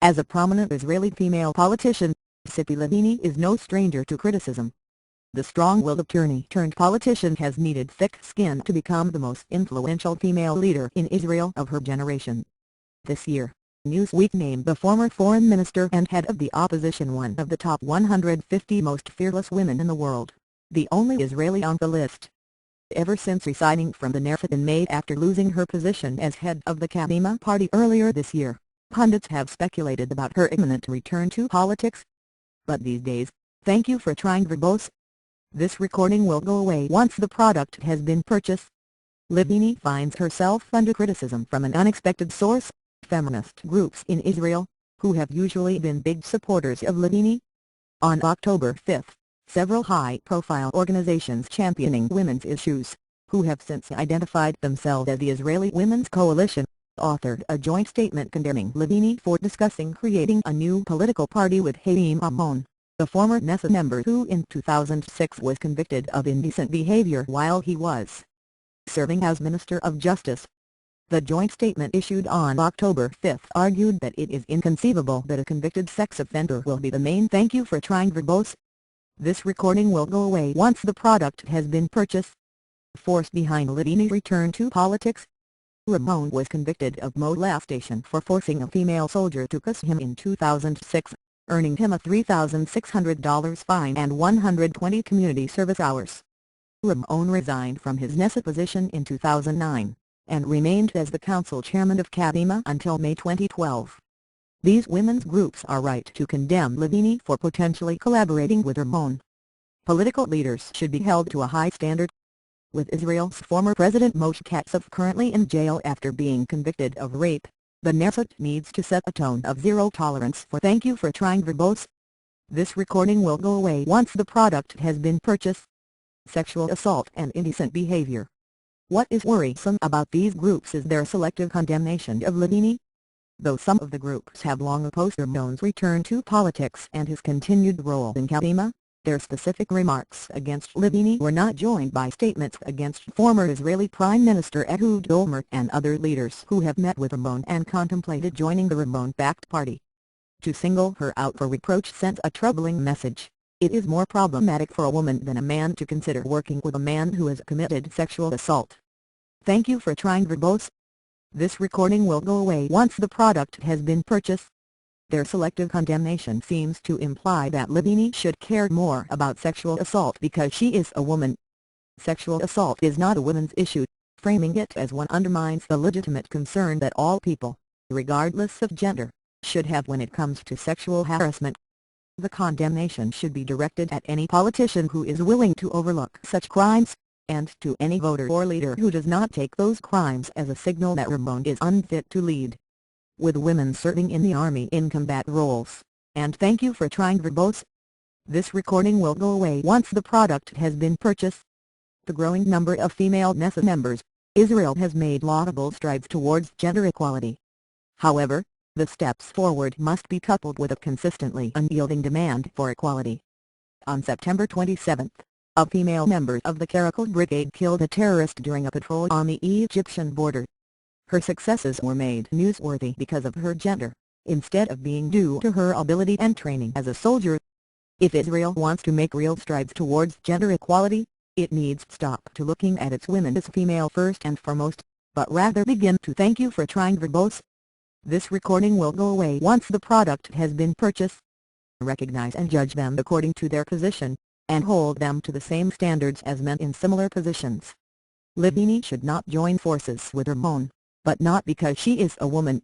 As a prominent Israeli female politician, Tzipi Livni is no stranger to criticism. The strong-willed attorney-turned-politician has needed thick skin to become the most influential female leader in Israel of her generation. This year, Newsweek named the former foreign minister and head of the opposition one of the top 150 most fearless women in the world, the only Israeli on the list. Ever since resigning from the Knesset in May after losing her position as head of the Kadima party earlier this year, pundits have speculated about her imminent return to politics. But these days, thank you for trying verbose. This recording will go away once the product has been purchased. Livni finds herself under criticism from an unexpected source, feminist groups in Israel, who have usually been big supporters of Livni. On October 5, several high-profile organizations championing women's issues, who have since identified themselves as the Israeli Women's Coalition, authored a joint statement condemning Livni for discussing creating a new political party with Haim Amon, the former Knesset member who in 2006 was convicted of indecent behavior while he was serving as Minister of Justice. The joint statement issued on October 5 argued that it is inconceivable that a convicted sex offender will be the main thank you for trying verbose. This recording will go away once the product has been purchased. Force behind Livni's return to politics. Ramon was convicted of molestation for forcing a female soldier to kiss him in 2006, earning him a $3,600 fine and 120 community service hours. Ramon resigned from his Knesset position in 2009, and remained as the council chairman of Kadima until May 2012. These women's groups are right to condemn Livni for potentially collaborating with Ramon. Political leaders should be held to a high standard. With Israel's former President Moshe Katsav currently in jail after being convicted of rape, the Knesset needs to set a tone of zero tolerance for thank you for trying verbose. This recording will go away once the product has been purchased. Sexual assault and indecent behavior. What is worrisome about these groups is their selective condemnation of Livni. Though some of the groups have long opposed Ramon's return to politics and his continued role in Kadima, their specific remarks against Livni were not joined by statements against former Israeli Prime Minister Ehud Olmert and other leaders who have met with Ramon and contemplated joining the Ramon-backed party. To single her out for reproach sends a troubling message. It is more problematic for a woman than a man to consider working with a man who has committed sexual assault. Thank you for trying verbose. This recording will go away once the product has been purchased. Their selective condemnation seems to imply that Livni should care more about sexual assault because she is a woman. Sexual assault is not a women's issue, framing it as one undermines the legitimate concern that all people, regardless of gender, should have when it comes to sexual harassment. The condemnation should be directed at any politician who is willing to overlook such crimes, and to any voter or leader who does not take those crimes as a signal that Ramon is unfit to lead. With women serving in the army in combat roles, and thank you for trying verbose. This recording will go away once the product has been purchased. The growing number of female Knesset members, Israel has made laudable strides towards gender equality. However, the steps forward must be coupled with a consistently unyielding demand for equality. On September 27, a female member of the Caracal Brigade killed a terrorist during a patrol on the Egyptian border. Her successes were made newsworthy because of her gender, instead of being due to her ability and training as a soldier. If Israel wants to make real strides towards gender equality, it needs to stop to looking at its women as female first and foremost, but rather begin to thank you for trying verbose. This recording will go away once the product has been purchased. Recognize and judge them according to their position, and hold them to the same standards as men in similar positions. Livni should not join forces with Ramon, but not because she is a woman,